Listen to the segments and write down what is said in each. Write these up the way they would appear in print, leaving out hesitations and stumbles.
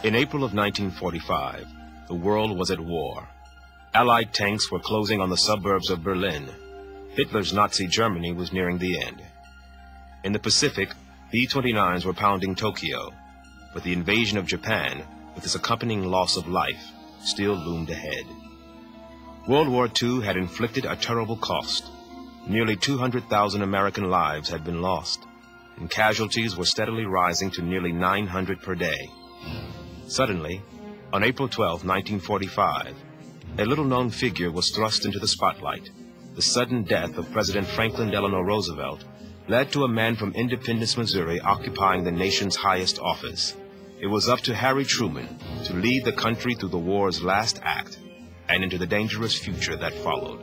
In April of 1945, the world was at war. Allied tanks were closing on the suburbs of Berlin. Hitler's Nazi Germany was nearing the end. In the Pacific, B-29s were pounding Tokyo, but the invasion of Japan, with its accompanying loss of life, still loomed ahead. World War II had inflicted a terrible cost. Nearly 200,000 American lives had been lost, and casualties were steadily rising to nearly 900 per day. Suddenly, on April 12, 1945, a little-known figure was thrust into the spotlight. The sudden death of President Franklin Delano Roosevelt led to a man from Independence, Missouri, occupying the nation's highest office. It was up to Harry Truman to lead the country through the war's last act and into the dangerous future that followed.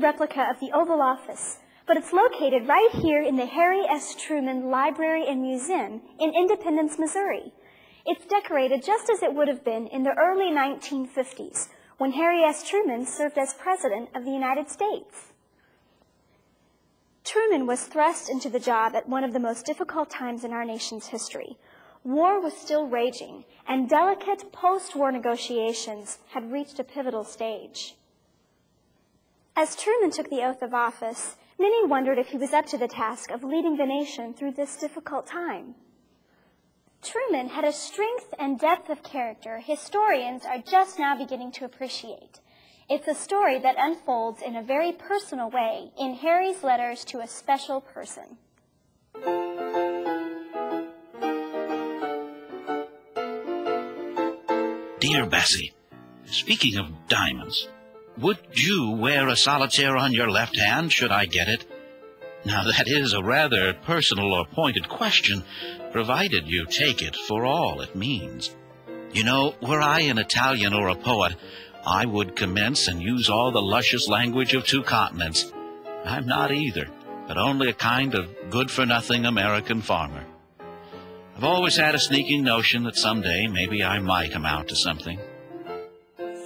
Replica of the Oval Office, but it's located right here in the Harry S. Truman Library and Museum in Independence, Missouri. It's decorated just as it would have been in the early 1950s, when Harry S. Truman served as President of the United States. Truman was thrust into the job at one of the most difficult times in our nation's history. War was still raging, and delicate post-war negotiations had reached a pivotal stage. As Truman took the oath of office, many wondered if he was up to the task of leading the nation through this difficult time. Truman had a strength and depth of character historians are just now beginning to appreciate. It's a story that unfolds in a very personal way in Harry's letters to a special person. Dear Bessie, speaking of diamonds, would you wear a solitaire on your left hand, should I get it? Now, that is a rather personal or pointed question, provided you take it for all it means. You know, were I an Italian or a poet, I would commence and use all the luscious language of 2 continents. I'm not either, but only a kind of good-for-nothing American farmer. I've always had a sneaking notion that someday maybe I might amount to something.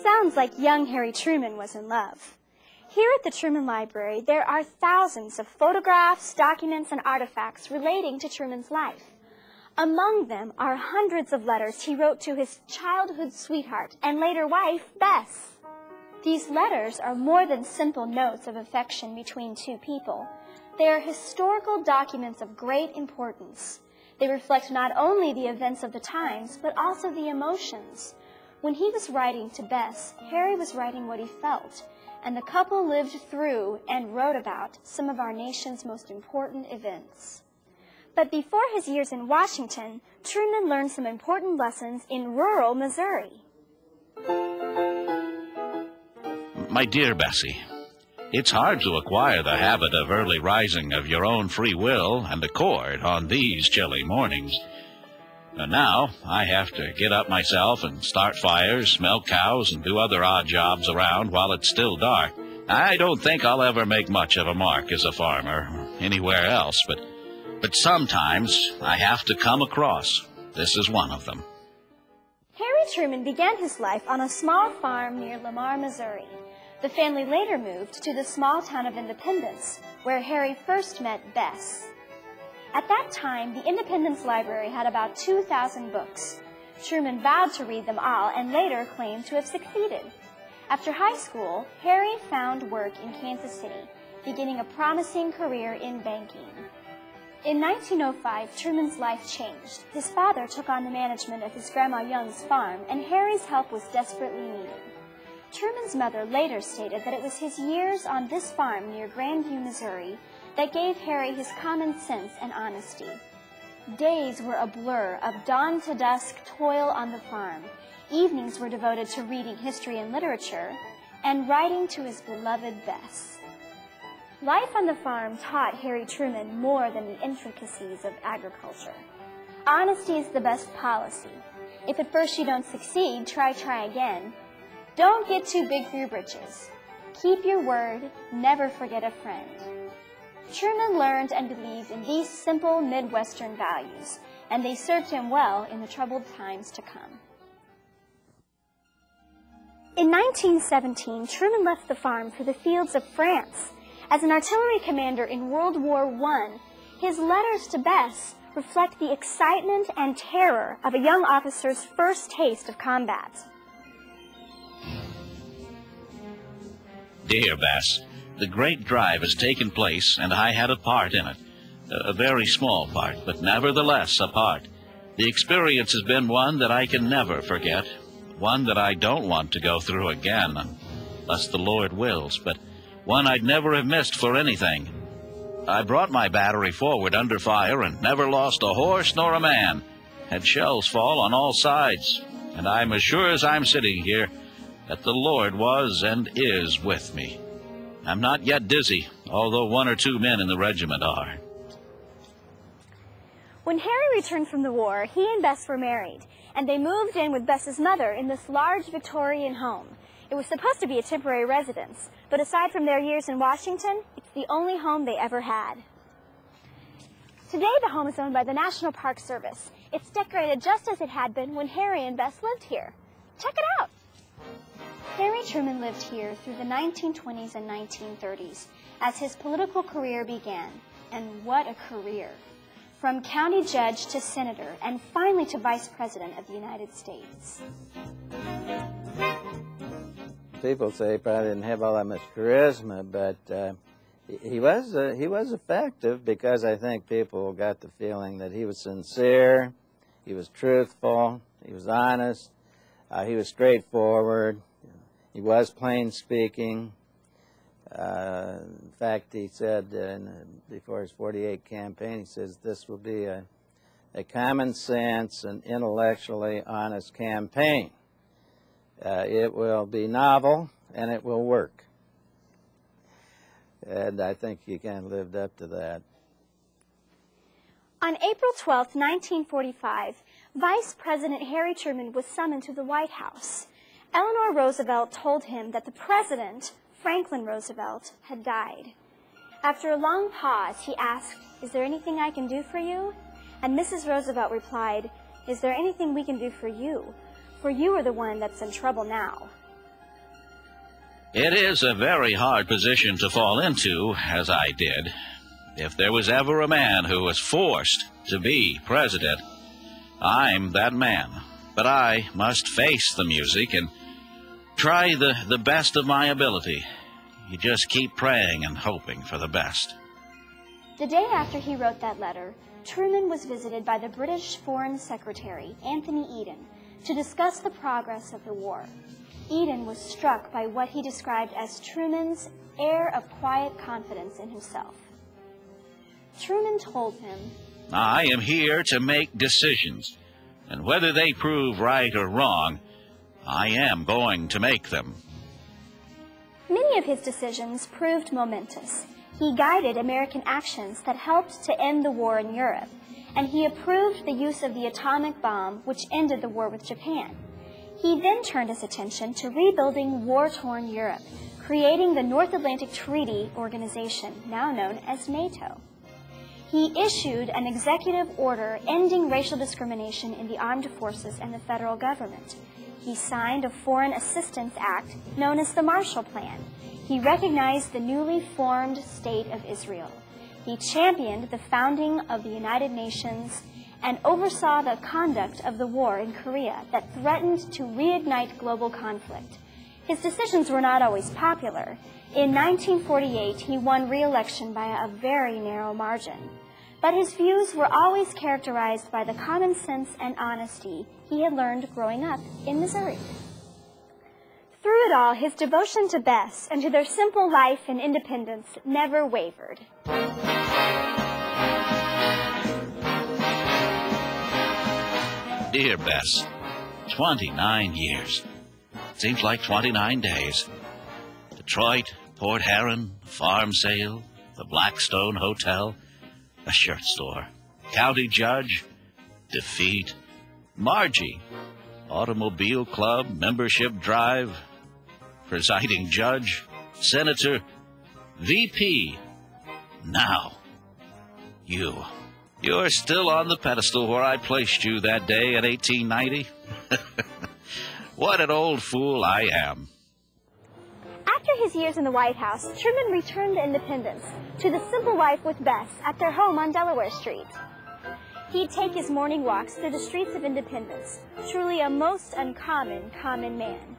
Sounds like young Harry Truman was in love. Here at the Truman Library, there are thousands of photographs, documents, and artifacts relating to Truman's life. Among them are hundreds of letters he wrote to his childhood sweetheart and later wife, Bess. These letters are more than simple notes of affection between 2 people. They are historical documents of great importance. They reflect not only the events of the times, but also the emotions. When he was writing to Bess, Harry was writing what he felt, and the couple lived through and wrote about some of our nation's most important events. But before his years in Washington, Truman learned some important lessons in rural Missouri. My dear Bessie, it's hard to acquire the habit of early rising of your own free will and accord on these chilly mornings. And now I have to get up myself and start fires, milk cows, and do other odd jobs around while it's still dark. I don't think I'll ever make much of a mark as a farmer or anywhere else, but sometimes I have to come across. This is one of them. Harry Truman began his life on a small farm near Lamar, Missouri. The family later moved to the small town of Independence, where Harry first met Bess. At that time, the Independence Library had about 2,000 books. Truman vowed to read them all and later claimed to have succeeded. After high school, Harry found work in Kansas City, beginning a promising career in banking. In 1905, Truman's life changed. His father took on the management of his Grandma Young's farm, and Harry's help was desperately needed. Truman's mother later stated that it was his years on this farm near Grandview, Missouri, that gave Harry his common sense and honesty. Days were a blur of dawn to dusk toil on the farm. Evenings were devoted to reading history and literature and writing to his beloved Bess. Life on the farm taught Harry Truman more than the intricacies of agriculture. Honesty is the best policy. If at first you don't succeed, try again. Don't get too big for your britches. Keep your word, never forget a friend. Truman learned and believed in these simple Midwestern values, and they served him well in the troubled times to come. In 1917, Truman left the farm for the fields of France. As an artillery commander in World War I, his letters to Bess reflect the excitement and terror of a young officer's first taste of combat. Dear Bess, the great drive has taken place, and I had a part in it. A very small part, but nevertheless a part. The experience has been one that I can never forget, one that I don't want to go through again, unless the Lord wills, but one I'd never have missed for anything. I brought my battery forward under fire and never lost a horse nor a man. Had shells fall on all sides, and I'm as sure as I'm sitting here that the Lord was and is with me. I'm not yet dizzy, although 1 or 2 men in the regiment are. When Harry returned from the war, he and Bess were married, and they moved in with Bess's mother in this large Victorian home. It was supposed to be a temporary residence, but aside from their years in Washington, it's the only home they ever had. Today, the home is owned by the National Park Service. It's decorated just as it had been when Harry and Bess lived here. Check it out! Harry Truman lived here through the 1920s and 1930s as his political career began. And what a career! From county judge to senator, and finally to vice president of the United States. People say he probably didn't have all that much charisma, but he was effective because I think people got the feeling that he was sincere, he was truthful, he was honest, he was straightforward, he was plain speaking. In fact, he said before his 48 campaign, he says, this will be a common sense and intellectually honest campaign. It will be novel, and it will work. And I think he kind of lived up to that. On April 12, 1945, Vice President Harry Truman was summoned to the White House. Eleanor Roosevelt told him that the president, Franklin Roosevelt, had died. After a long pause, he asked, "Is there anything I can do for you?" And Mrs. Roosevelt replied, "Is there anything we can do for you? For you are the one that's in trouble now." It is a very hard position to fall into, as I did. If there was ever a man who was forced to be president, I'm that man. But I must face the music and try the best of my ability. You just keep praying and hoping for the best. The day after he wrote that letter, Truman was visited by the British Foreign Secretary, Anthony Eden, to discuss the progress of the war. Eden was struck by what he described as Truman's air of quiet confidence in himself. Truman told him, I am here to make decisions, and whether they prove right or wrong, I am going to make them. Many of his decisions proved momentous. He guided American actions that helped to end the war in Europe, and he approved the use of the atomic bomb, which ended the war with Japan. He then turned his attention to rebuilding war-torn Europe, creating the North Atlantic Treaty Organization, now known as NATO. He issued an executive order ending racial discrimination in the armed forces and the federal government. He signed a Foreign Assistance Act known as the Marshall Plan. He recognized the newly formed State of Israel. He championed the founding of the United Nations and oversaw the conduct of the war in Korea that threatened to reignite global conflict. His decisions were not always popular. In 1948, he won re-election by a very narrow margin. But his views were always characterized by the common sense and honesty he had learned growing up in Missouri. Through it all, his devotion to Bess and to their simple life and independence never wavered. dear Bess, 29 years. Seems like 29 days. Detroit, Port Huron, farm sale, the Blackstone Hotel, a shirt store, county judge, defeat, Margie, automobile club, membership drive, presiding judge, senator, VP. Now, you're still on the pedestal where I placed you that day in 1890. What an old fool I am. After his years in the White House, Truman returned to independence, to the simple life with Bess at their home on Delaware Street. He'd take his morning walks through the streets of Independence, truly a most uncommon, common man.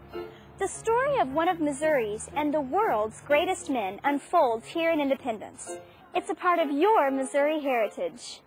The story of one of Missouri's and the world's greatest men unfolds here in Independence. It's a part of your Missouri heritage.